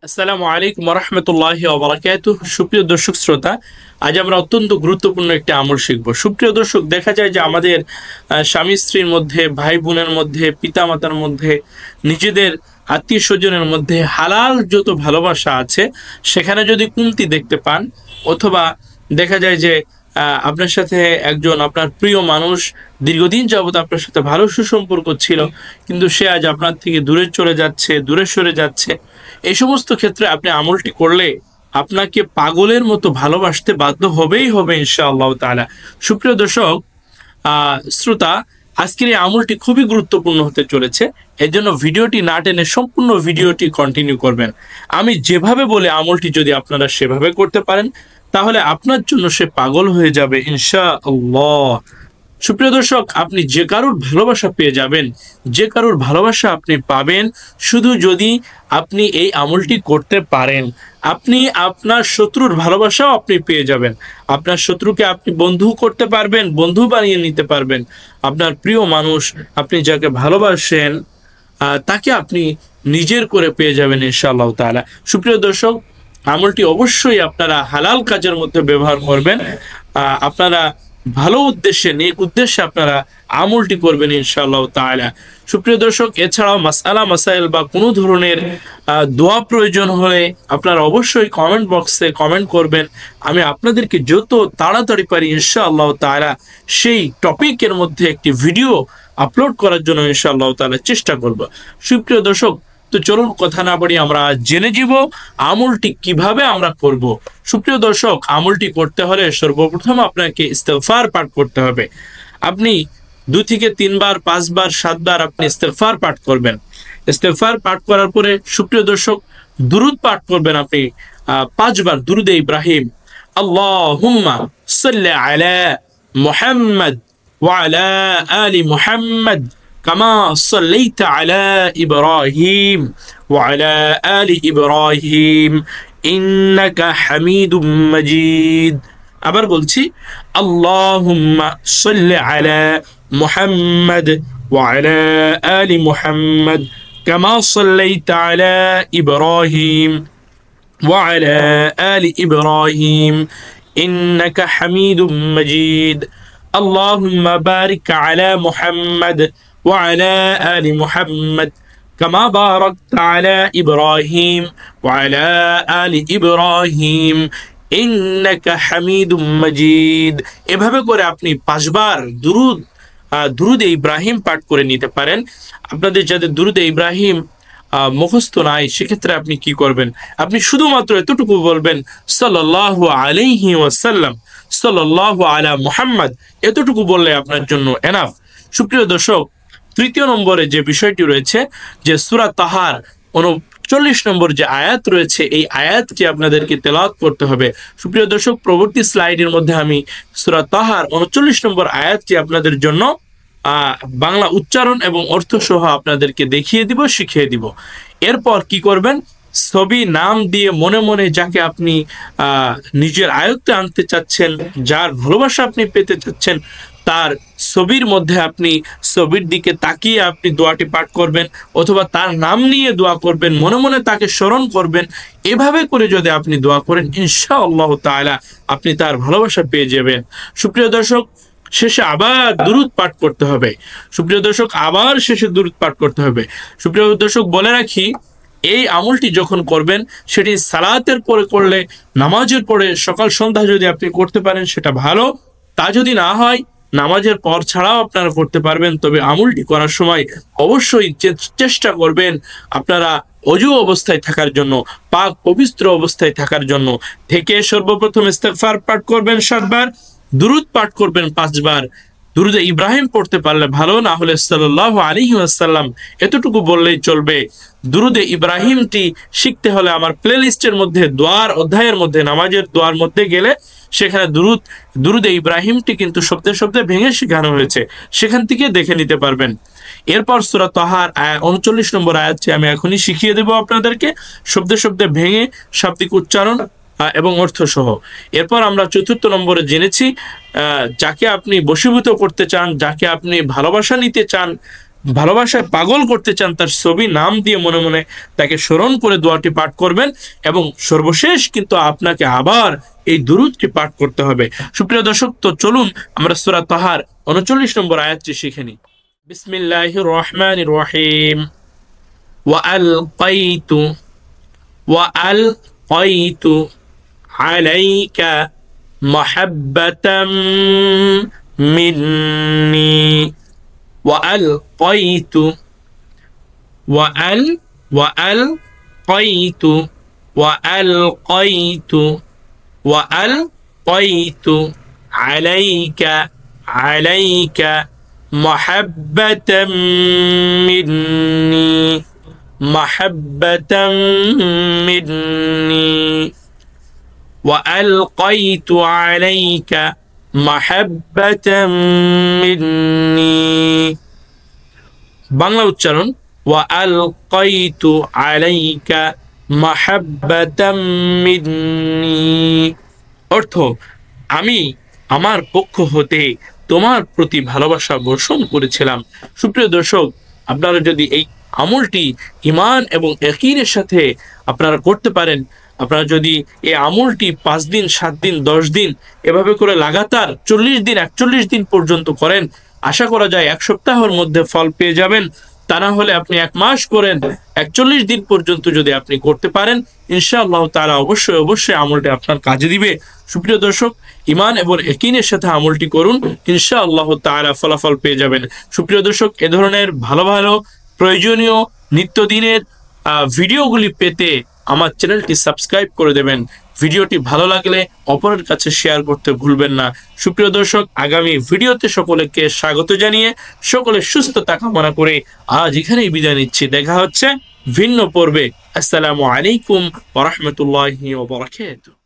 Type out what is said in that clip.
আসসালামু আলাইকুম রহমতুল্লাহি ওয়া বারাকাতুহু। সুপ্রিয় দর্শক শ্রোতা, আজ আমরা অত্যন্ত গুরুত্বপূর্ণ একটি আমল শিখব। সুপ্রিয় দর্শক, দেখা যায় যে আমাদের স্বামী স্ত্রীর মধ্যে, ভাই বোনের মধ্যে, পিতা মাতার মধ্যে, নিজেদের আত্মীয় স্বজনের মধ্যে হালাল যত ভালোবাসা আছে সেখানে যদি কমতি দেখতে পান, অথবা দেখা যায় যে আপনার সাথে একজন আপনার প্রিয় মানুষ দীর্ঘদিন যাবত আপনার সাথে ভালো সুসম্পর্ক ছিল, কিন্তু সে আজ আপনার থেকে দূরে চলে যাচ্ছে, দূরে সরে যাচ্ছে, এই সমস্ত ক্ষেত্রে আপনি আমলটি করলে আপনাকে পাগলের মতো ভালোবাসতে বাধ্য হবেই হবে ইনশাআল্লাহ তাআলা। সুপ্রিয় দর্শক শ্রোতা, আজকের এই আমলটি খুবই গুরুত্বপূর্ণ হতে চলেছে। এর জন্য ভিডিওটি না টেনে সম্পূর্ণ ভিডিওটি কন্টিনিউ করবেন। আমি যেভাবে বলে আমলটি যদি আপনারা সেভাবে করতে পারেন, তাহলে আপনার জন্য সে পাগল হয়ে যাবে ইনশাআল্লাহ। সুপ্রিয় দর্শক, আপনি যে কারোর ভালোবাসা পেয়ে যাবেন, যে কারোর ভালোবাসা আপনি পাবেন শুধু যদি আপনি এই আমলটি করতে পারেন। আপনি আপনার শত্রুর ভালোবাসাও আপনি পেয়ে যাবেন। আপনার শত্রুকে আপনি বন্ধু করতে পারবেন, বন্ধু বানিয়ে নিতে পারবেন। আপনার প্রিয় মানুষ, আপনি যাকে ভালোবাসেন, তাকে আপনি নিজের করে পেয়ে যাবেন ইনশাআল্লাহ তাআলা। সুপ্রিয় দর্শক, আমলটি অবশ্যই আপনারা হালাল কাজের মধ্যে ব্যবহার করবেন। আপনারা ভালো উদ্দেশ্যে, নেক উদ্দেশ্যে আপনারা আমলটি করবেন ইনশাআল্লাহ তাআলা। সুপ্রিয় দর্শক, এছাড়াও মাসআলা মাসাইল বা কোনো ধরনের দোয়া প্রয়োজন হলে আপনারা অবশ্যই কমেন্ট বক্সে কমেন্ট করবেন। আমি আপনাদেরকে যত তাড়াতাড়ি পারি ইনশাআল্লাহ তাআলা সেই টপিকের মধ্যে একটি ভিডিও আপলোড করার জন্য ইনশাআল্লাহ তাআলা চেষ্টা করব। সুপ্রিয় দর্শক, তো চলুন কথা না বাড়িয়ে আমরা জেনে যাব আমলটি কিভাবে আমরা করব। সুপ্রিয় দর্শক, আমলটি করতে হলে সর্বপ্রথম আপনাকে ইস্তেগফার পাঠ করতে হবে। আপনি 2 থেকে 3 বার, 5 বার, 7 বার আপনি ইস্তেগফার পাঠ করবেন। ইস্তেগফার পাঠ করার পরে সুপ্রিয় দর্শক, দুরূদ পাঠ করবেন আপনি 5 বার দুরূদে ইব্রাহিম। আল্লাহুম্মা সাল্লি আলা মুহাম্মদ ওয়া আলা আলি মুহাম্মদ كما صليت على إبراهيم وعلى آل إبراهيم إنك حميد مجيد। আবার বলছি, اللهم صل على محمد وعلى آل محمد كما صليت على إبراهيم وعلى آل إبراهيم إنك حميد مجيد। اللهم بارك على محمد وعلى آل محمد كما باركت على إبراهيم وعلى آل إبراهيم إنك حميد مجيد। এভাবে করে আপনি 5 বার দুরূদে ইব্রাহিম পাঠ করে নিতে পারেন। আপনাদের যাদের দুরূদে ইব্রাহিম মুখস্থ নাই, সেক্ষেত্রে আপনি কি করবেন, আপনি শুধুমাত্র এতটুকু বলবেন সাল্লাল্লাহু আলাইহি ওয়াসাল্লাম, সাল্লাল্লাহু আলা মুহাম্মদ, এতটুকু বললে আপনার জন্য এনাফ। সুপ্রিয় দর্শক, তৃতীয় নম্বরে যে বিষয়টি রয়েছে, যে সূরা তাহার 39 নম্বর যে আয়াত রয়েছে, এই আয়াতটি আপনাদেরকে তেলাওয়াত করতে হবে। সুপ্রিয় দর্শক, পরবর্তী স্লাইডের মধ্যে আমি সূরা তাহার 39 নম্বর আয়াতটি আপনাদের জন্য বাংলা উচ্চারণ এবং অর্থ সহ আপনাদেরকে দেখিয়ে দিব, শিখিয়ে দিব। এরপর কি করবেন, ছবি নাম দিয়ে মনে মনে যাকে আপনি নিজের আয়ত্তে আনতে চাচ্ছেন, যার ভালোবাসা আপনি পেতে চাচ্ছেন, তার ছবির মধ্যে আপনি ছবির দিকে তাকিয়ে আপনি দোয়াটি পাঠ করবেন, অথবা তার নাম নিয়ে দোয়া করবেন, মনে মনে তাকে স্মরণ করবেন। এভাবে করে যদি আপনি দোয়া করেন ইনশাআল্লাহ তাআলা আপনি তার ভালোবাসা পেয়ে যাবেন। সুপ্রিয় দর্শক, শেষে আবার দুরূদ পাঠ করতে হবে। সুপ্রিয় দর্শক, আবার শেষে দুরূদ পাঠ করতে হবে। সুপ্রিয় দর্শক, বলে রাখি, এই আমলটি যখন করবেন সেটি সালাতের পরে করলে, নামাজের পরে সকাল সন্ধ্যা যদি আপনি করতে পারেন সেটা ভালো। তা যদি না হয়, নামাজের পর ছাড়াও আপনারা করতে পারবেন। তবে আমলটি করার সময় অবশ্যই চেষ্টা করবেন আপনারা অজু অবস্থায় থাকার জন্য, পাক পবিত্র অবস্থায় থাকার জন্য। থেকে সর্বপ্রথম ইস্তেগফার পাঠ করবেন 7 বার, দুরূদ পাঠ করবেন 5 বার। দুরূদে ইব্রাহিম পড়তে পারলে ভালো, না হলে সাল্লাল্লাহু আলাইহি ওয়াসাল্লাম এতটুকু বললেই চলবে। দুরূদে ইব্রাহিমটি শিখতে হলে আমার প্লেলিস্টের মধ্যে, দোয়ার অধ্যায়ের মধ্যে, নামাজের দোয়ার মধ্যে গেলে সেখানে দুরূদে ইব্রাহিমটি কিন্তু শব্দে শব্দে ভেঙে শেখানো হয়েছে, সেখান থেকে দেখে নিতে পারবেন। এরপর সূরা তাহার 39 নম্বর আয়াতটি আমি এখনই শিখিয়ে দেব আপনাদেরকে, শব্দে শব্দে ভেঙে শাব্দিক উচ্চারণ এবং অর্থ সহ। এরপর আমরা 4র্থ নম্বরে জেনেছি, যাকে আপনি বশীভূত করতে চান, যাকে আপনি ভালোবাসা নিতে চান, ভালোবাসায় পাগল করতে চান, তার ছবি নাম দিয়ে মনে মনে তাকে স্মরণ করে দোয়াটি পাঠ করবেন। এবং সর্বশেষ কিন্তু আপনাকে আবার এই দুরূদটি পাঠ করতে হবে। সুপ্রিয় দর্শক, তো চলুন আমরা সূরা তাহার 39 নম্বর আয়াতটি শিখে নিই। বিসমিল্লাহির রহমানির রহিম। ওয়ালকাইতু আলাইকা মাহাব্বাতাম মিন্নি। وألقيت وألقيت وألقيت وألقيت عليك محبة مني محبة مني وألقيت عليك محبة مني। বাংলা উচ্চারণ وألقيت عليك محبة مني, অর্থ আমি আমার পক্ষ হতে তোমার প্রতি ভালোবাসা বর্ষণ করেছিলাম। সুপ্রিয় দর্শক, আপনারা যদি এই আমলটি ঈমান এবং ইয়াকিনের সাথে আপনারা করতে পারেন, আপনারা যদি এই আমলটি 5 দিন 7 দিন 10 দিন এভাবে করে লাগাতার 40 দিন 41 দিন পর্যন্ত করেন, আশা করা যায় 1 সপ্তাহের মধ্যে ফল পেয়ে যাবেন। তা না হলে আপনি 1 মাস করেন, 41 দিন পর্যন্ত যদি আপনি করতে পারেন, ইনশাআল্লাহ তাআলা অবশ্যই আমলটি আপনার কাজে দিবে। সুপ্রিয় দর্শক, ঈমান এবং ইয়াকিনের সাথে আমলটি করুন, ইনশাআল্লাহ তাআলা ফলাফল পেয়ে যাবেন। সুপ্রিয় দর্শক, এ ধরনের ভালো ভালো প্রয়োজনীয় নিত্যদিনের ভিডিওগুলি পেতে আমার চ্যানেলটি সাবস্ক্রাইব করে দেবেন। ভিডিওটি ভালো লাগলে অপরের কাছে শেয়ার করতে ভুলবেন না। সুপ্রিয় দর্শক, আগামী ভিডিওতে সকলকে স্বাগত জানিয়ে সকলের সুস্থতা কামনা করে আজ এখানেই বিদায় নিচ্ছি। দেখা হচ্ছে ভিন্ন পর্বে। আসসালামু আলাইকুম ওয়া রাহমাতুল্লাহি ওয়া বারাকাতুহু।